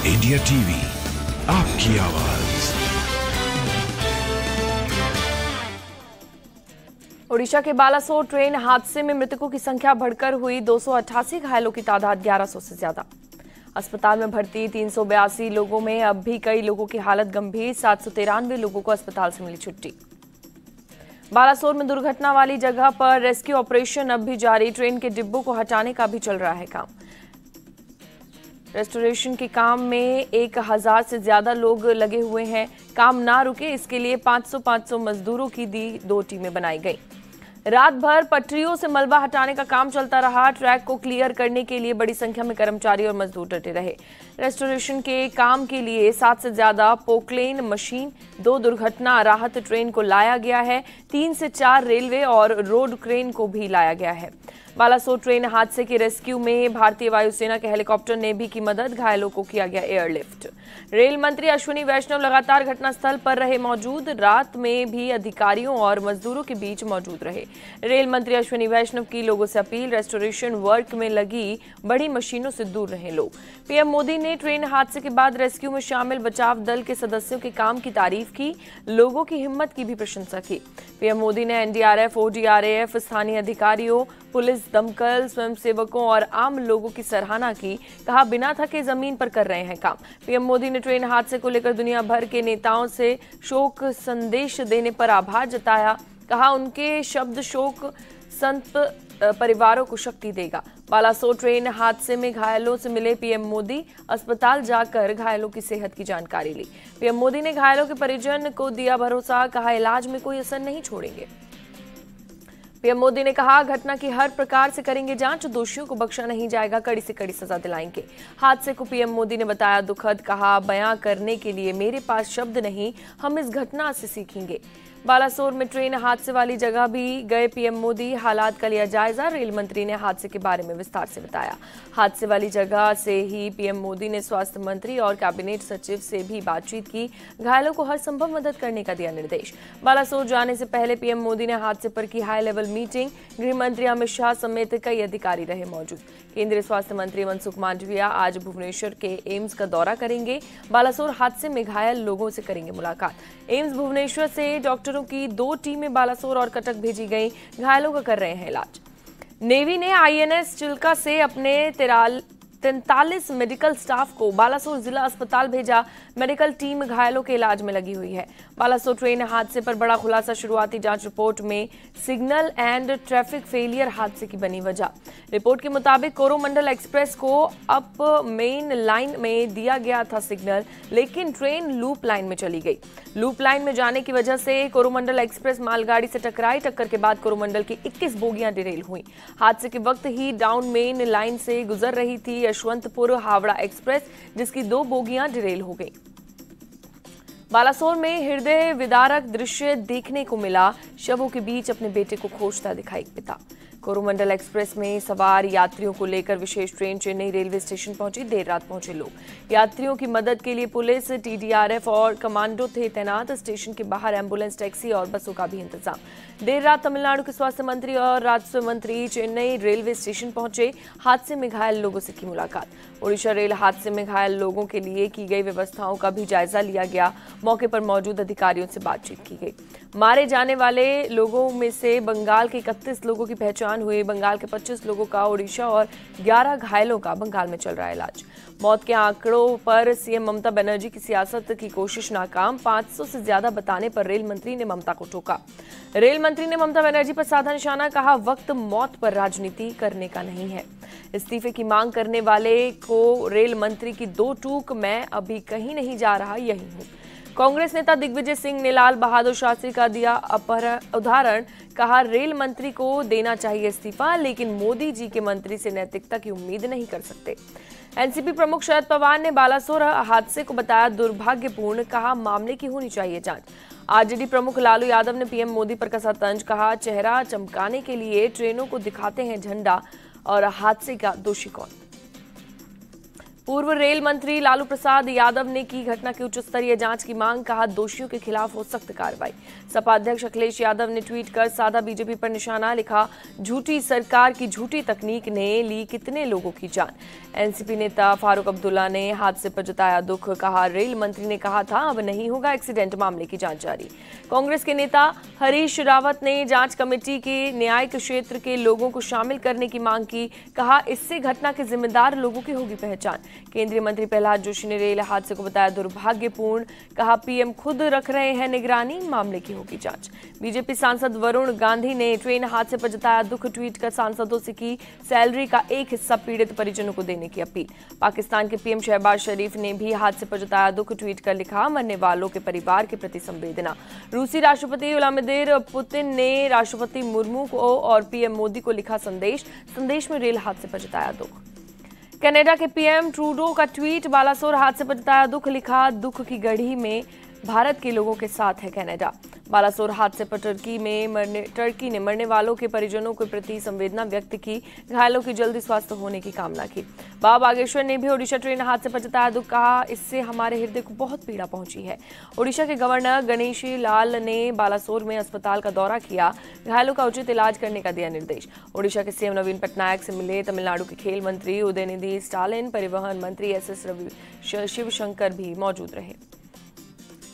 India TV, आपकी आवाज। ओडिशा के बालासोर ट्रेन हादसे में मृतकों की संख्या बढ़कर हुई 288, घायलों की तादाद 1100 से ज्यादा। अस्पताल में भर्ती 382 लोगों में अब भी कई लोगों की हालत गंभीर, 793 लोगों को अस्पताल से मिली छुट्टी। बालासोर में दुर्घटना वाली जगह पर रेस्क्यू ऑपरेशन अब भी जारी, ट्रेन के डिब्बों को हटाने का भी चल रहा है काम। रेस्टोरेशन के काम में 1000 से ज्यादा लोग लगे हुए हैं। काम ना रुके इसके लिए 500 मजदूरों की 2 टीमें बनाई गई। रात भर पटरियों से मलबा हटाने का काम चलता रहा। ट्रैक को क्लियर करने के लिए बड़ी संख्या में कर्मचारी और मजदूर डटे रहे। रेस्टोरेशन के काम के लिए 7 से ज्यादा पोकलेन मशीन, 2 दुर्घटना राहत ट्रेन को लाया गया है। 3 से 4 रेलवे और रोड क्रेन को भी लाया गया है। बालासोर ट्रेन हादसे के रेस्क्यू में भारतीय वायुसेना के हेलीकॉप्टर ने भी की मदद, घायलों को किया गया एयरलिफ्ट। रेल मंत्री अश्विनी वैष्णव लगातार घटनास्थल पर रहे मौजूद, रात में भी अधिकारियों और मजदूरों के बीच मौजूद रहे। रेल मंत्री अश्विनी वैष्णव की लोगों से अपील, रेस्टोरेशन वर्क में लगी बड़ी मशीनों से दूर रहें लोग। पीएम मोदी ने ट्रेन हादसे के बाद रेस्क्यू में शामिल बचाव दल के सदस्यों के काम की तारीफ की, लोगों की हिम्मत की भी प्रशंसा की। पीएम मोदी ने एनडीआरएफ, ओडीआरएफ, स्थानीय अधिकारियों, पुलिस, दमकल, स्वयंसेवकों और आम लोगों की सराहना की। कहा, बिना थके जमीन पर कर रहे हैं काम। पीएम मोदी ने ट्रेन हादसे को लेकर दुनिया भर के नेताओं से शोक संदेश देने पर आभार जताया। कहा, उनके शब्द शोक संत परिवारों को शक्ति देगा। बालासोर ट्रेन हादसे में घायलों से मिले पीएम मोदी, अस्पताल जाकर घायलों की सेहत की जानकारी ली। पीएम मोदी ने घायलों के परिजन को दिया भरोसा, कहा इलाज में कोई असर नहीं छोड़ेंगे। पीएम मोदी ने कहा, घटना की हर प्रकार से करेंगे जांच, दोषियों को बख्शा नहीं जाएगा, कड़ी से कड़ी सजा दिलाएंगे। हादसे को पीएम मोदी ने बताया दुखद, कहा बयां करने के लिए मेरे पास शब्द नहीं, हम इस घटना से सीखेंगे। बालासोर में ट्रेन हादसे वाली जगह भी गए पीएम मोदी, हालात का लिया जायजा। रेल मंत्री ने हादसे के बारे में विस्तार से बताया। हादसे वाली जगह से ही पीएम मोदी ने स्वास्थ्य मंत्री और कैबिनेट सचिव से भी बातचीत की, घायलों को हर संभव मदद करने का दिया निर्देश। बालासोर जाने से पहले पीएम मोदी ने हादसे पर की हाई लेवल मीटिंग, गृह मंत्री अमित शाह समेत कई अधिकारी रहे मौजूद। केंद्रीय स्वास्थ्य मंत्री मनसुख मांडविया आज भुवनेश्वर के एम्स का दौरा करेंगे। बालासोर हादसे में घायल लोगों से करेंगे मुलाकात। एम्स भुवनेश्वर से डॉक्टरों की 2 टीमें बालासोर और कटक भेजी गई, घायलों का कर रहे हैं इलाज। नेवी ने आईएनएस चिल्का से अपने 43 मेडिकल स्टाफ को बालासोर जिला अस्पताल भेजा। मेडिकल टीम घायलों के इलाज में लगी हुई है। बालासोर ट्रेन हादसे पर बड़ा खुलासा, शुरुआती जांच रिपोर्ट में सिग्नल एंड ट्रैफिक फेलियर हादसे की बनी वजह। रिपोर्ट के मुताबिक कोरोमंडल एक्सप्रेस को अप मेन लाइन में दिया गया था सिग्नल, लेकिन ट्रेन लूप लाइन में चली गई। लूप लाइन में जाने की वजह से कोरोमंडल एक्सप्रेस मालगाड़ी से टकराई। टक्कर के बाद कोरोमंडल की 21 बोगियां डिरेल हुई। हादसे के वक्त ही डाउन मेन लाइन से गुजर रही थी यशवंतपुर हावड़ा एक्सप्रेस, जिसकी 2 बोगियां डिरेल हो गई। बालासोर में हृदय विदारक दृश्य देखने को मिला, शवों के बीच अपने बेटे को खोजता दिखाई पिता। कोरोमंडल एक्सप्रेस में सवार यात्रियों को लेकर विशेष ट्रेन चेन्नई रेलवे स्टेशन पहुंची। देर रात पहुंचे लोग। यात्रियों की मदद के लिए पुलिस, टीडीआरएफ और कमांडो थे तैनात। स्टेशन के बाहर एम्बुलेंस, टैक्सी और बसों का भी इंतजाम। देर रात तमिलनाडु के स्वास्थ्य मंत्री और राजस्व मंत्री चेन्नई रेलवे स्टेशन पहुंचे। हादसे में घायल लोगों से की मुलाकात। ओडिशा रेल हादसे में घायल लोगों के लिए की गई व्यवस्थाओं का भी जायजा लिया गया। मौके पर मौजूद अधिकारियों से बातचीत की गई। मारे जाने वाले लोगों में से बंगाल के 31 लोगों की पहचान हुई। बंगाल के 25 लोगों का ओडिशा और 11 घायलों का बंगाल में चल रहा है इलाज। मौत के आंकड़ों पर सीएम ममता बनर्जी की सियासत की कोशिश नाकाम। 500 से ज्यादा बताने पर रेल मंत्री ने ममता को टोका। रेल मंत्री ने ममता बनर्जी पर साधा निशाना, कहा वक्त मौत पर राजनीति करने का नहीं है। इस्तीफे की मांग करने वाले को रेल मंत्री की 2 टूक, मैं अभी कहीं नहीं जा रहा, यही हूं। कांग्रेस नेता दिग्विजय सिंह ने लाल बहादुर शास्त्री का दिया उदाहरण, कहा रेल मंत्री को देना चाहिए इस्तीफा, लेकिन मोदी जी के मंत्री से नैतिकता की उम्मीद नहीं कर सकते। एनसीपी प्रमुख शरद पवार ने बालासोर हादसे को बताया दुर्भाग्यपूर्ण, कहा मामले की होनी चाहिए जांच। आरजेडी प्रमुख लालू यादव ने पीएम मोदी पर कसा तंज, कहा चेहरा चमकाने के लिए ट्रेनों को दिखाते हैं झंडा और हादसे का दोषी कौन। पूर्व रेल मंत्री लालू प्रसाद यादव ने की घटना की उच्च स्तरीय जांच की मांग, कहा दोषियों के खिलाफ हो सख्त कार्रवाई। सपा अध्यक्ष अखिलेश यादव ने ट्वीट कर साधा बीजेपी पर निशाना, लिखा झूठी सरकार की झूठी तकनीक ने ली कितने लोगों की जान। एनसीपी नेता फारूक अब्दुल्ला ने हादसे पर जताया दुख, कहा रेल मंत्री ने कहा था अब नहीं होगा एक्सीडेंट, मामले की जांच जारी। कांग्रेस के नेता हरीश रावत ने जांच कमेटी के न्यायिक क्षेत्र के लोगों को शामिल करने की मांग की, कहा इससे घटना के जिम्मेदार लोगों की होगी पहचान। केंद्रीय मंत्री प्रहलाद जोशी ने रेल हादसे को बताया दुर्भाग्यपूर्ण, कहा पीएम खुद रख रहे हैं निगरानी, मामले की होगी जांच। बीजेपी सांसद वरुण गांधी ने ट्रेन हादसे पर जताया दुख, ट्वीट कर सांसदों से की सैलरी का एक हिस्सा पीड़ित परिजनों को देने की अपील। पाकिस्तान के पीएम शहबाज शरीफ ने भी हादसे पर जताया दुख, ट्वीट कर लिखा मरने वालों के परिवार के प्रति संवेदना। रूसी राष्ट्रपति व्लादिमीर पुतिन ने राष्ट्रपति मुर्मू को और पीएम मोदी को लिखा संदेश में रेल हादसे पर जताया दुख। कनाडा के पीएम ट्रूडो का ट्वीट, बालासोर हादसे पर जताया दुख, लिखा दुख की घड़ी में भारत के लोगों के साथ है कनाडा। बालासोर हादसे पर टर्की ने मरने वालों के परिजनों के प्रति संवेदना व्यक्त की, घायलों की जल्दी स्वस्थ होने की कामना की। बाबा बागेश्वर ने भी ओडिशा ट्रेन हादसे पर जताया दुख, कहा इससे हमारे हृदय को बहुत पीड़ा पहुंची है। ओडिशा के गवर्नर गणेशी लाल ने बालासोर में अस्पताल का दौरा किया, घायलों का उचित इलाज करने का दिया निर्देश। ओडिशा के सीएम नवीन पटनायक से मिले तमिलनाडु के खेल मंत्री उदयनिधि स्टालिन, परिवहन मंत्री एस शिवशंकर भी मौजूद रहे।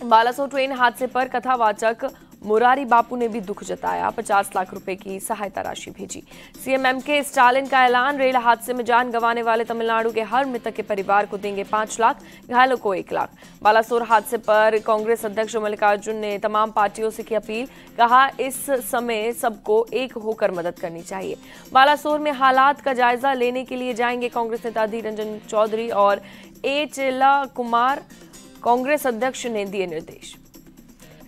बालासोर ट्रेन हादसे पर कथावाचक मुरारी बापू ने भी दुख जताया, 50 लाख रुपए की सहायता राशि भेजी। सीएम एमके स्टालिन का ऐलान, रेल हादसे में जान गंवाने वाले तमिलनाडु के हर मृतक के परिवार को देंगे 5 लाख, घायलों को 1 लाख। बालासोर हादसे पर कांग्रेस अध्यक्ष मल्लिकार्जुन ने तमाम पार्टियों से की अपील, कहा इस समय सबको एक होकर मदद करनी चाहिए। बालासोर में हालात का जायजा लेने के लिए जाएंगे कांग्रेस नेता अधीर रंजन चौधरी और ए चेल्ला कुमार, कांग्रेस अध्यक्ष ने दिए निर्देश।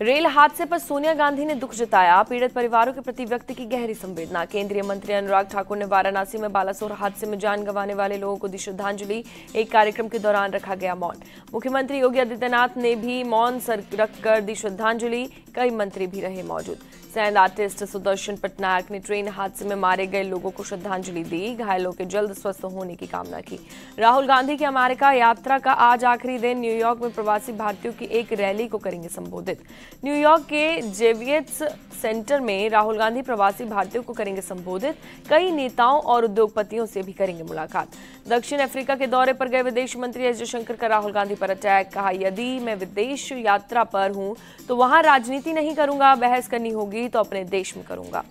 रेल हादसे पर सोनिया गांधी ने दुख जताया, पीड़ित परिवारों के प्रति व्यक्त की गहरी संवेदना। केंद्रीय मंत्री अनुराग ठाकुर ने वाराणसी में बालासोर हादसे में जान गंवाने वाले लोगों को दी श्रद्धांजलि, एक कार्यक्रम के दौरान रखा गया मौन। मुख्यमंत्री योगी आदित्यनाथ ने भी मौन रखकर दी श्रद्धांजलि, कई मंत्री भी रहे मौजूद। सैंड आर्टिस्ट सुदर्शन पटनायक ने ट्रेन हादसे में मारे गए लोगों को श्रद्धांजलि दी, घायलों के जल्द स्वस्थ होने की कामना की। राहुल गांधी की अमेरिका यात्रा का आज आखिरी दिन, न्यूयॉर्क में प्रवासी भारतीयों की एक रैली को करेंगे संबोधित। न्यूयॉर्क के जेवियट्स सेंटर में राहुल गांधी प्रवासी भारतीयों को करेंगे संबोधित, कई नेताओं और उद्योगपतियों से भी करेंगे मुलाकात। दक्षिण अफ्रीका के दौरे पर गए विदेश मंत्री एस जयशंकर का राहुल गांधी पर अटैक, कहा यदि मैं विदेश यात्रा पर हूं तो वहां राजनीति नहीं करूंगा, बहस करनी होगी तो अपने देश में करूंगा।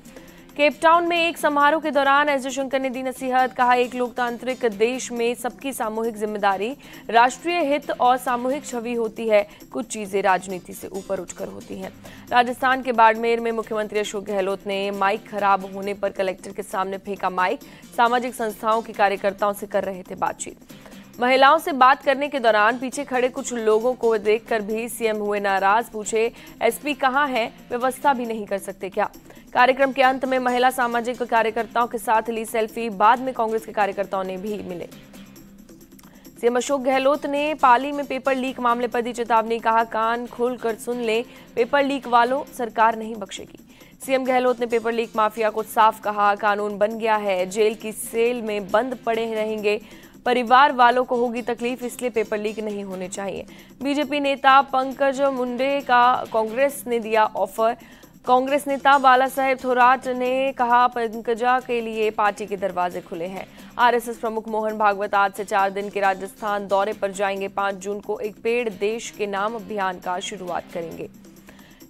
केप टाउन में एक समारोह के दौरान एस जयशंकर ने दी नसीहत, कहा एक लोकतांत्रिक देश में सबकी सामूहिक जिम्मेदारी, राष्ट्रीय हित और सामूहिक छवि होती है, कुछ चीजें राजनीति से ऊपर उठकर होती हैं। राजस्थान के बाड़मेर में मुख्यमंत्री अशोक गहलोत ने माइक खराब होने पर कलेक्टर के सामने फेंका माइक, सामाजिक संस्थाओं के कार्यकर्ताओं से कर रहे थे बातचीत। महिलाओं से बात करने के दौरान पीछे खड़े कुछ लोगों को देखकर भी सीएम हुए नाराज, पूछे एसपी कहां है, व्यवस्था भी नहीं कर सकते क्या। कार्यक्रम के अंत में महिला सामाजिक कार्यकर्ताओं के साथ ली सेल्फी, बाद में कांग्रेस के कार्यकर्ताओं ने भी मिले। सीएम अशोक गहलोत ने पाली में पेपर लीक मामले पर दी चेतावनी, कहा कान खोलकर सुन ले, पेपर लीक वालों सरकार नहीं बख्शेगी। सीएम गहलोत ने पेपर लीक माफिया को साफ कहा, कानून बन गया है, जेल की सेल में बंद पड़े रहेंगे, परिवार वालों को होगी तकलीफ, इसलिए पेपर लीक नहीं होने चाहिए। बीजेपी नेता पंकज मुंडे का कांग्रेस ने दिया ऑफर, कांग्रेस नेता बाला साहेब थोराट ने कहा पंकजा के लिए पार्टी के दरवाजे खुले हैं। आरएसएस प्रमुख मोहन भागवत आज से 4 दिन के राजस्थान दौरे पर जाएंगे, 5 जून को एक पेड़ देश के नाम अभियान का शुरुआत करेंगे।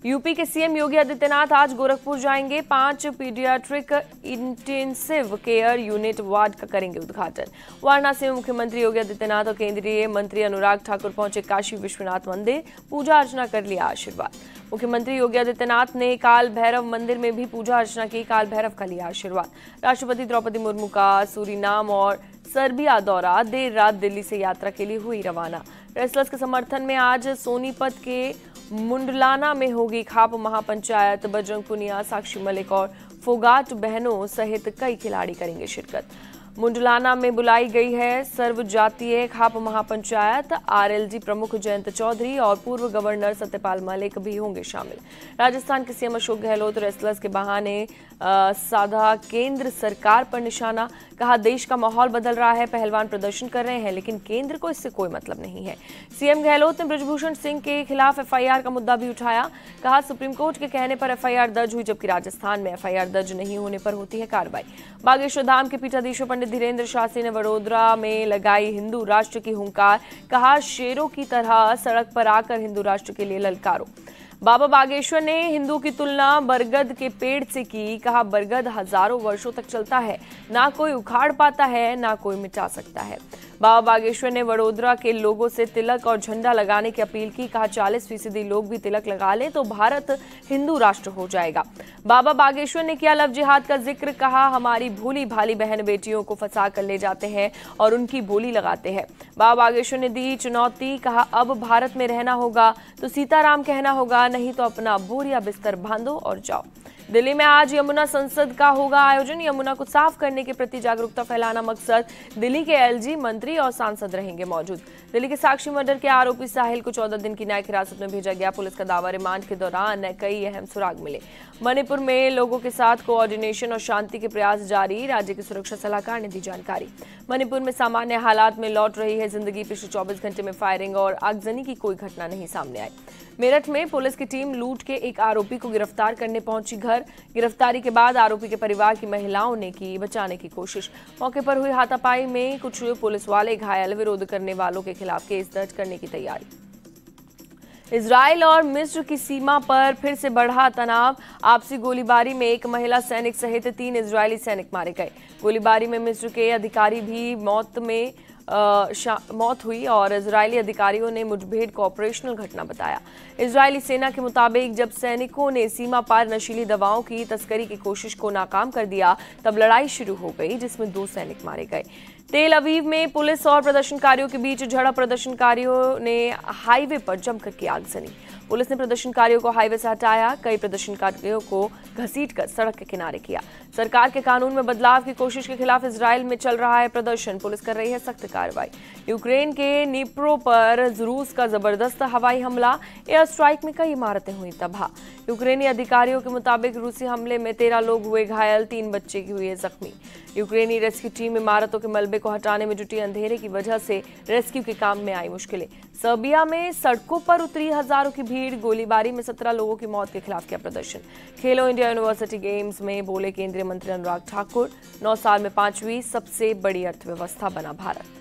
यूपी के सीएम योगी आदित्यनाथ आज गोरखपुर जाएंगे, 5 paediatric intensive care unit ward का करेंगे उद्घाटन। वाराणसी में मुख्यमंत्री योगी आदित्यनाथ और केंद्रीय मंत्री अनुराग ठाकुर पहुंचे काशी विश्वनाथ मंदिर, पूजा अर्चना कर लिया आशीर्वाद। मुख्यमंत्री योगी आदित्यनाथ ने काल भैरव मंदिर में भी पूजा अर्चना की, काल भैरव का लिया आशीर्वाद। राष्ट्रपति द्रौपदी मुर्मू का सूरीनाम और सर्बिया दौरा, देर रात दिल्ली से यात्रा के लिए हुई रवाना। रेसलर्स के समर्थन में आज सोनीपत के मुंडलाना में होगी खाप महापंचायत, बजरंग पुनिया, साक्षी मलिक और फोगाट बहनों सहित कई खिलाड़ी करेंगे शिरकत। मुंडलाना में बुलाई गई है सर्व जातीय खाप महापंचायत, आरएलजी प्रमुख जयंत चौधरी और पूर्व गवर्नर सत्यपाल मलिक भी होंगे शामिल। राजस्थान के सीएम अशोक गहलोत रेसलर्स के बहाने साधा केंद्र सरकार पर निशाना, कहा देश का माहौल बदल रहा है, पहलवान प्रदर्शन कर रहे हैं लेकिन केंद्र को इससे कोई मतलब नहीं है। सीएम गहलोत ने बृजभूषण सिंह के खिलाफ एफआईआर का मुद्दा भी उठाया, कहा सुप्रीम कोर्ट के कहने पर एफआईआर दर्ज हुई, जबकि राजस्थान में एफआईआर दर्ज नहीं होने पर होती है कार्रवाई। बागेश्वर धाम के पीठाधीश्वर पंडित धीरेन्द्र शास्त्री ने वडोदरा में लगाई हिंदू राष्ट्र की हुंकार, कहा शेरों की तरह सड़क पर आकर हिंदू राष्ट्र के लिए ललकारो। बाबा बागेश्वर ने हिंदू की तुलना बरगद के पेड़ से की, कहा बरगद हजारों वर्षों तक चलता है, ना कोई उखाड़ पाता है ना कोई मिटा सकता है। बाबा बागेश्वर ने वडोदरा के लोगों से तिलक और झंडा लगाने की अपील की, कहा 40% लोग भी तिलक लगा लें तो भारत हिंदू राष्ट्र हो जाएगा। बाबा बागेश्वर ने किया लव जिहाद का जिक्र, कहा हमारी भोली भाली बहन बेटियों को फंसा कर ले जाते हैं और उनकी बोली लगाते हैं। बाबा बागेश्वर ने दी चुनौती, कहा अब भारत में रहना होगा तो सीताराम कहना होगा, नहीं तो अपना बोरिया बिस्तर बांधो और जाओ। दिल्ली में आज यमुना संसद का होगा आयोजन। यमुना को साफ करने के प्रति जागरूकता फैलाना मकसद। दिल्ली के एलजी मंत्री और सांसद रहेंगे मौजूद। दिल्ली के साक्षी मर्डर के आरोपी साहिल को 14 दिन की न्यायिक हिरासत में भेजा गया। पुलिस का दावा, रिमांड के दौरान कई अहम सुराग मिले। मणिपुर में लोगों के साथ कोऑर्डिनेशन और शांति के प्रयास जारी, राज्य के सुरक्षा सलाहकार ने दी जानकारी। मणिपुर में सामान्य हालात में लौट रही है जिंदगी। पिछले 24 घंटे में फायरिंग और आगजनी की कोई घटना नहीं सामने आई। मेरठ में पुलिस की टीम लूट के एक आरोपी को गिरफ्तार करने पहुंची घर। गिरफ्तारी के बाद आरोपी के परिवार की महिलाओं ने की बचाने की कोशिश। मौके पर हुई हाथापाई में कुछ पुलिस वाले घायल, विरोध करने वालों के खिलाफ केस दर्ज करने की तैयारी। इजराइल और मिस्र की सीमा पर फिर से बढ़ा तनाव। आपसी गोलीबारी में एक महिला सैनिक सहित 3 इजरायली सैनिक मारे गए। गोलीबारी में मिस्र के अधिकारी भी मौत हुई और इजरायली अधिकारियों ने मुठभेड़ को ऑपरेशनल घटना बताया। इजरायली सेना के मुताबिक जब सैनिकों ने सीमा पार नशीली दवाओं की तस्करी की कोशिश को नाकाम कर दिया तब लड़ाई शुरू हो गई, जिसमें 2 सैनिक मारे गए। तेल अवीव में पुलिस और प्रदर्शनकारियों के बीच झड़प। प्रदर्शनकारियों ने हाईवे पर जमकर की आगजनी। पुलिस ने प्रदर्शनकारियों को हाईवे से हटाया। कई प्रदर्शनकारियों को घसीटकर सड़क के किनारे किया। सरकार के कानून में बदलाव की कोशिश के खिलाफ इजराइल में चल रहा है प्रदर्शन। पुलिस कर रही है सख्त कार्रवाई। यूक्रेन के निप्रो पर रूस का जबरदस्त हवाई हमला। एयर स्ट्राइक में कई इमारतें हुई तबाह। यूक्रेनी अधिकारियों के मुताबिक रूसी हमले में 13 लोग हुए घायल, 3 बच्चे हुए जख्मी। यूक्रेनी रेस्क्यू टीम इमारतों के मलबे को हटाने में जुटी। अंधेरे की वजह से रेस्क्यू के काम में आई मुश्किलें। सर्बिया में सड़कों पर उतरी हजारों की भीड़। गोलीबारी में 17 लोगों की मौत के खिलाफ किया प्रदर्शन। खेलो इंडिया यूनिवर्सिटी गेम्स में बोले केंद्रीय मंत्री अनुराग ठाकुर, 9 साल में 5वीं सबसे बड़ी अर्थव्यवस्था बना भारत।